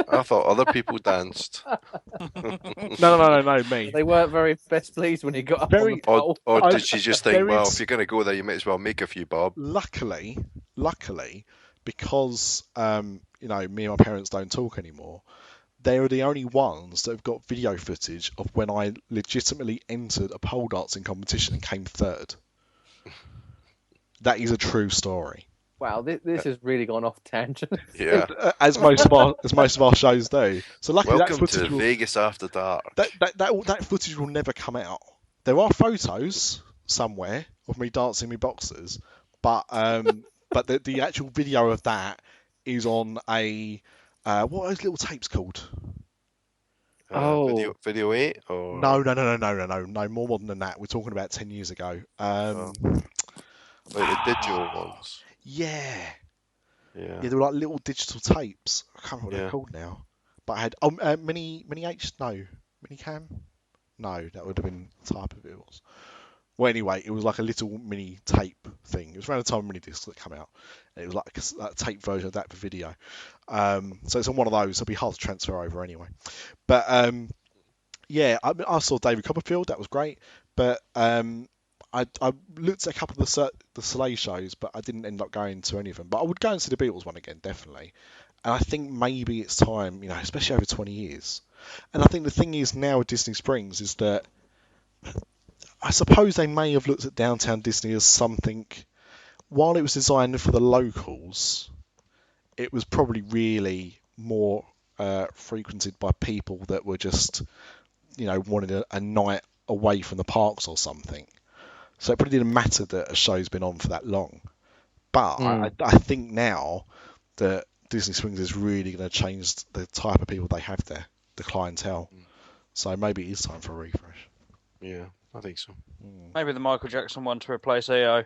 other people danced. No, me. They weren't very best pleased when he got up on the pole. Or did she just think, well, if you're going to go there, you might as well make a few bob? Luckily, because me and my parents don't talk anymore, they are the only ones that have got video footage of when I legitimately entered a pole dancing competition and came third. That is a true story. Wow, this has really gone off tangent. Yeah, as most of our shows do. So luckily, welcome that to footage Vegas After Dark. That footage will never come out. There are photos somewhere of me dancing my boxers, but the actual video of that is on a what are those little tapes called? Video 8? Or... No, more modern than that. We're talking about 10 years ago. Like the digital ones. Yeah, they were like little digital tapes. I can't remember what they're called now. But I had mini cam. No, that would have been the type of it was. Well, anyway, it was like a little mini tape thing. It was around the time of mini discs that come out. And it was like a tape version of that for video. So it's on one of those. It'll be hard to transfer over anyway. But yeah, I saw David Copperfield. That was great. But I looked at a couple of the Soleil shows, but I didn't end up going to any of them. But I would go and see the Beatles one again, definitely. And I think maybe it's time, especially over 20 years. And I think the thing is now with Disney Springs is that I suppose they may have looked at Downtown Disney as something, while it was designed for the locals, it was probably really more frequented by people that were just, wanted a night away from the parks or something. So it probably didn't matter that a show's been on for that long. But I think now that Disney Springs is really going to change the type of people they have there, the clientele. So maybe it is time for a refresh. Yeah, I think so. Maybe the Michael Jackson one to replace EO.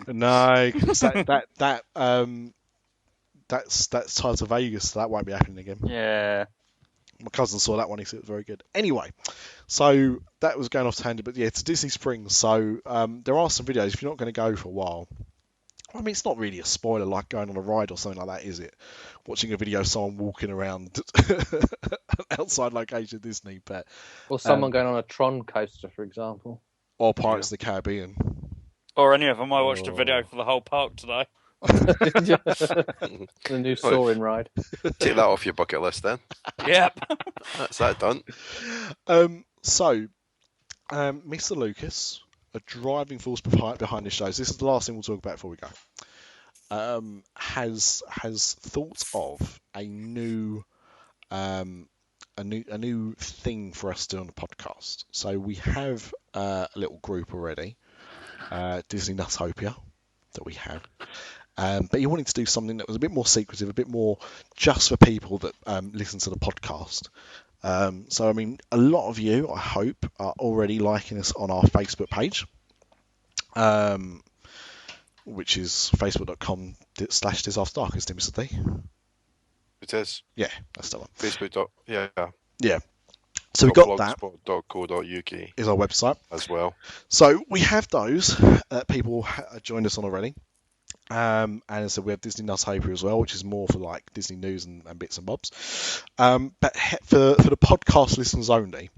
No, because that's tied to Vegas, so that won't be happening again. Yeah. My cousin saw that one, he said it was very good. Anyway, so that was going off tangent, but yeah, it's Disney Springs. So there are some videos, if you're not going to go for a while. I mean, it's not really a spoiler like going on a ride or something like that, is it? Watching a video of someone walking around an outside location of Disney, but Or someone going on a Tron coaster, for example. or Pirates of the Caribbean. Or any of them. I watched a video for the whole park today. The new soaring ride. Take that off your bucket list then. Yep. That's that done. So, Mr. Lucas, a driving force behind this show. So this is the last thing we'll talk about before we go. Has thought of a new thing for us to do on the podcast. So we have a little group already, Disney Nutopia, that we have. But he wanted to do something that was a bit more secretive, a bit more just for people that listen to the podcast. So, I mean, a lot of you, I hope, are already liking us on our Facebook page, which is facebook.com/Dis After Dark, isn't it, Mr. D? It is. Yeah, that's the one. Facebook. Yeah. Yeah. So we got that. Blogspot.co.uk is our website as well. So we have those that people joined us on already. And so we have Disney Nutopia as well, which is more for like Disney news and bits and bobs. But for the podcast listeners only,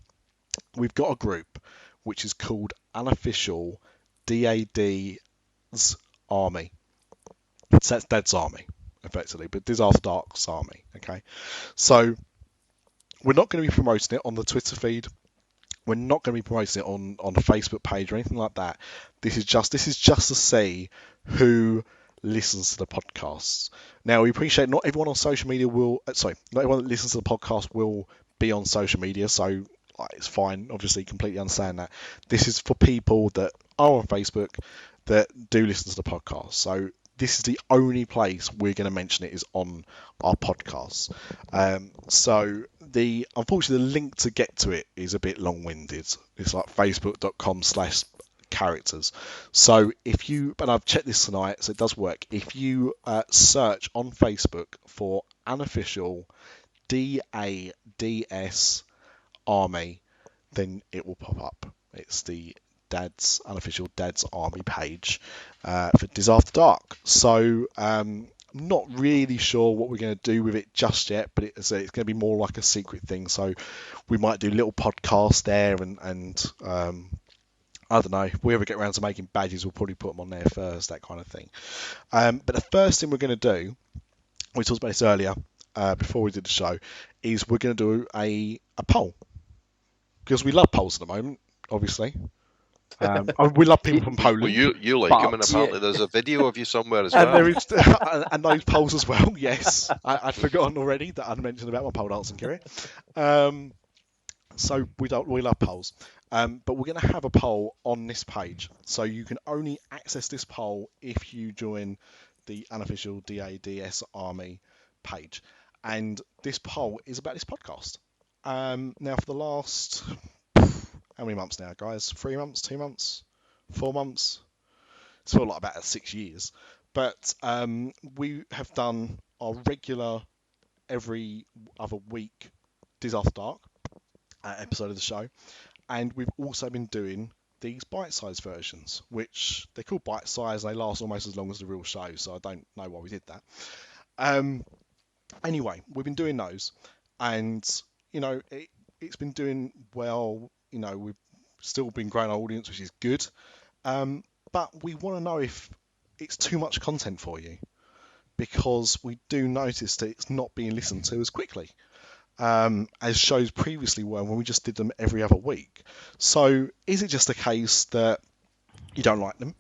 we've got a group which is called Unofficial DAD's Army. So that's Dad's Army, effectively, but Dis After Dark's Army. Okay, so we're not going to be promoting it on the Twitter feed. We're not going to be promoting it on the Facebook page or anything like that. This is just to see who listens to the podcasts. Now, we appreciate not everyone on social media not everyone that listens to the podcast will be on social media, so it's fine, obviously, completely understand that. This is for people that are on Facebook that do listen to the podcast. So this is the only place we're going to mention it is on our podcasts. So unfortunately, the link to get to it is a bit long-winded. It's like facebook.com/characters. So but I've checked this tonight, so it does work. If you search on Facebook for Unofficial DADS Army, then it will pop up. It's the Unofficial Dad's Army page for Dis After Dark. So not really sure what we're going to do with it just yet, but it's going to be more like a secret thing. So we might do little podcasts there, and I don't know, if we ever get around to making badges, we'll probably put them on there first, that kind of thing. But the first thing we're going to do, we talked about this earlier before we did the show, is we're going to do a poll, because we love polls at the moment, obviously. We love people from Poland. Well, you like them, and apparently there's a video of you somewhere as and well. there is, and those polls as well. Yes, I'd forgotten already that I'd mentioned about my pole dancing career. So we love polls, but we're going to have a poll on this page. So you can only access this poll if you join the Unofficial DADS Army page, and this poll is about this podcast. Now, for the last, how many months now, guys? 3 months, 2 months, 4 months? It's felt like about 6 years. But we have done our regular every other week Dis After Dark episode of the show. And we've also been doing these bite-sized versions, which they're called bite-sized. They last almost as long as the real show, so I don't know why we did that. Anyway, we've been doing those, and it's been doing well. We've still been growing our audience, which is good. But we want to know if it's too much content for you, because we do notice that it's not being listened to as quickly as shows previously were when we just did them every other week. So is it just a case that you don't like them?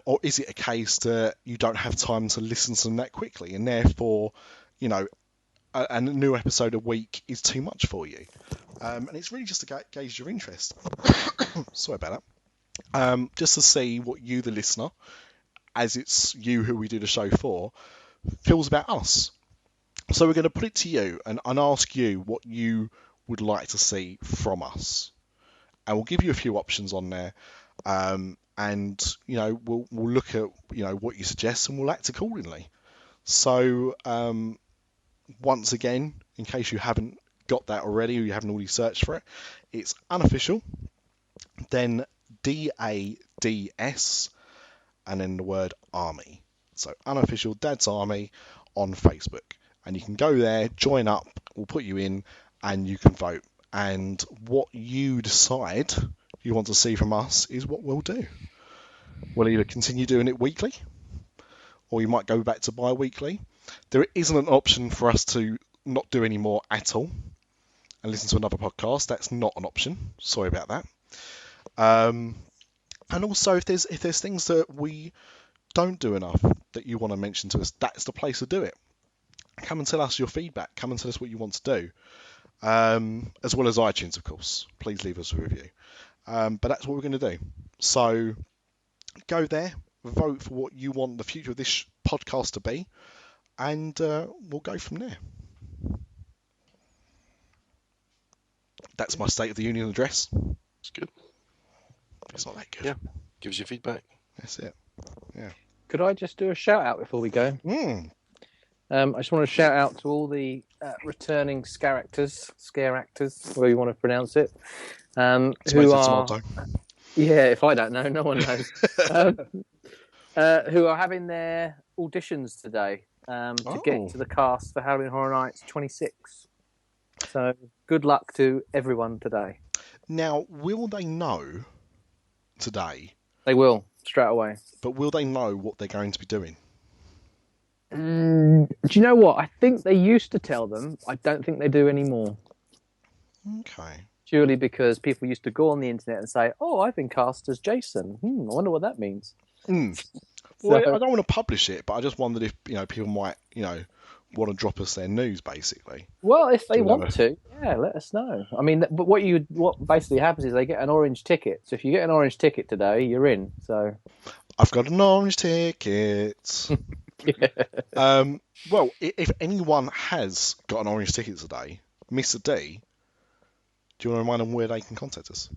Or is it a case that you don't have time to listen to them that quickly, and therefore, a new episode a week is too much for you? And it's really just to gauge your interest. Sorry about that. Just to see what you, the listener, as it's you who we do the show for, feels about us. So we're going to put it to you and ask you what you would like to see from us. And we'll give you a few options on there. And we'll look at what you suggest, and we'll act accordingly. So once again, in case you haven't got that already, or you haven't already searched for it, it's unofficial, then DADS, and then the word army. So unofficial Dad's Army on Facebook, and you can go there, join up, we'll put you in, and you can vote. And what you decide you want to see from us is what we'll do. We'll either continue doing it weekly, or you might go back to bi-weekly. There isn't an option for us to not do any more at all and listen to another podcast. That's not an option. Sorry about that. And also, if there's things that we don't do enough that you want to mention to us, that's the place to do it. Come and tell us your feedback. Come and tell us what you want to do. As well as iTunes, of course. Please leave us a review. But that's what we're going to do. So go there, vote for what you want the future of this podcast to be, and we'll go from there. That's my State of the Union address. It's good. It's not that good. Yeah, gives you feedback. That's it. Yeah. Could I just do a shout out before we go? I just want to shout out to all the returning scare actors, whatever you want to pronounce it, who are, yeah, if I don't know, no one knows, who are having their auditions today to get into the cast for Howling Horror Nights 26. So good luck to everyone today. Now, will they know today? They will, straight away. But will they know what they're going to be doing? Do you know what? I think they used to tell them. I don't think they do anymore. Okay. Purely because people used to go on the internet and say, "Oh, I've been cast as Jason. I wonder what that means." Well, I don't want to publish it, but I just wondered if people might want to drop us their news, basically. Well, if they want to, yeah, let us know. I mean, but what basically happens is they get an orange ticket. So if you get an orange ticket today, you're in. So I've got an orange ticket. Yeah. Well, if anyone has got an orange ticket today, Mr. D, do you want to remind them where they can contact us?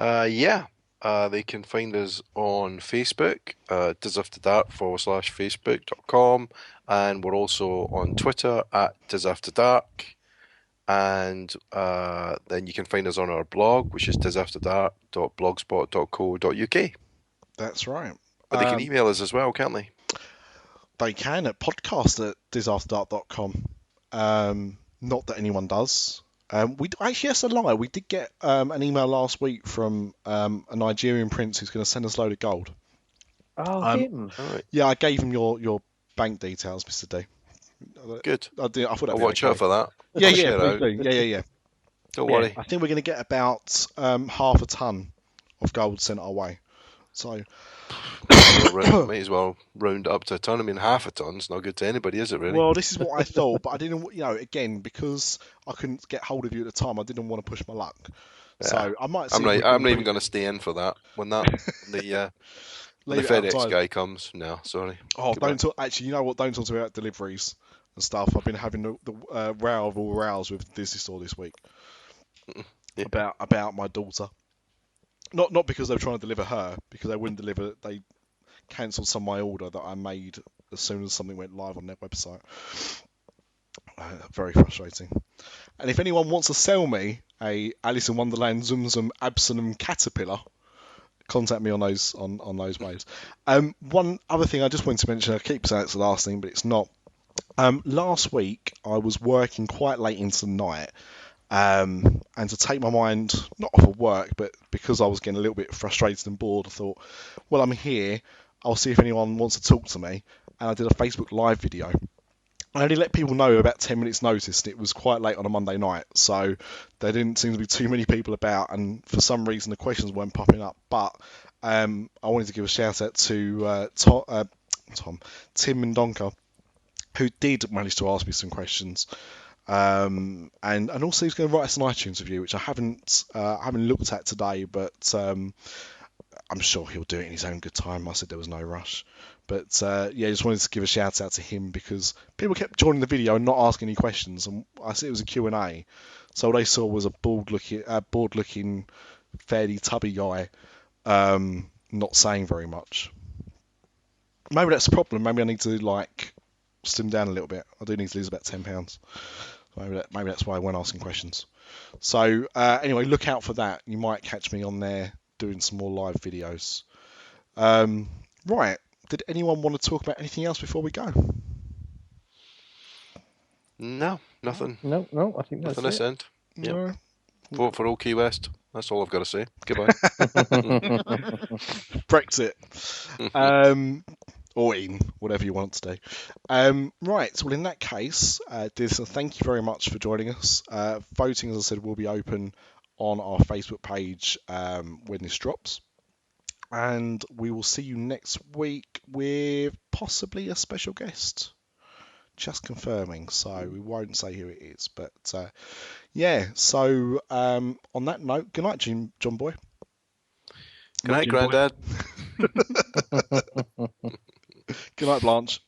Yeah. They can find us on Facebook, Dis After Dark /Facebook.com, and we're also on Twitter at Dis After Dark. And then you can find us on our blog, which is disafterdark.blogspot.co.uk. That's right. But they can email us as well, can't they? They can at podcast@disafterdark.com. Not that anyone does. We actually, that's a lie. We did get an email last week from a Nigerian prince who's going to send us a load of gold. Oh, him. Right. Yeah, I gave him your bank details, Mr. D. Good. I thought I'll watch out for that. Yeah, Please do. yeah. Don't worry. I think we're going to get about half a ton of gold sent our way. So Might as well round up to a ton. I mean, half a ton's not good to anybody, is it, really? Well, this is what I thought, but I didn't, again, because I couldn't get hold of you at the time, I didn't want to push my luck. Yeah. So I might. I'm not even going to stay in for that when the FedEx guy comes. No, sorry. Oh, don't talk. Actually, you know what? Don't talk to me about deliveries and stuff. I've been having the row of all rows with Disney Store this week about my daughter. Not because they were trying to deliver her, because they wouldn't deliver. They cancelled some of my order that I made as soon as something went live on their website. Very frustrating. And if anyone wants to sell me a Alice in Wonderland Zum Zum Absonum Caterpillar, contact me on those ways. One other thing I just wanted to mention, I keep saying it's the last thing, but it's not. Last week I was working quite late into the night, and to take my mind not off of work, but because I was getting a little bit frustrated and bored, I thought, well, I'm here, I'll see if anyone wants to talk to me, and I did a Facebook Live video. I only let people know about 10 minutes notice, and it was quite late on a Monday night, so there didn't seem to be too many people about, and for some reason the questions weren't popping up. But I wanted to give a shout out to Tim and Donker, who did manage to ask me some questions, and also he's going to write us an iTunes review, which I haven't looked at today, but I'm sure he'll do it in his own good time. I said there was no rush. But just wanted to give a shout out to him because people kept joining the video and not asking any questions. And I said it was a Q&A. So what they saw was a bored-looking, fairly tubby guy not saying very much. Maybe that's a problem. Maybe I need to slim down a little bit. I do need to lose about £10. Maybe that's why I went asking questions. So anyway, look out for that. You might catch me on there doing some more live videos. Right. Did anyone want to talk about anything else before we go? No, nothing. No, I think that's Nothing this it. end. Yep. No. Vote for Old Key West. That's all I've got to say. Goodbye. Brexit. Or in, whatever you want to do. Right, well in that case, Dis, thank you very much for joining us. Voting, as I said, will be open on our Facebook page when this drops. And we will see you next week with possibly a special guest. Just confirming, so we won't say who it is. But so on that note, good night, John Boy. Good night, Grandad. Good night, Blanche.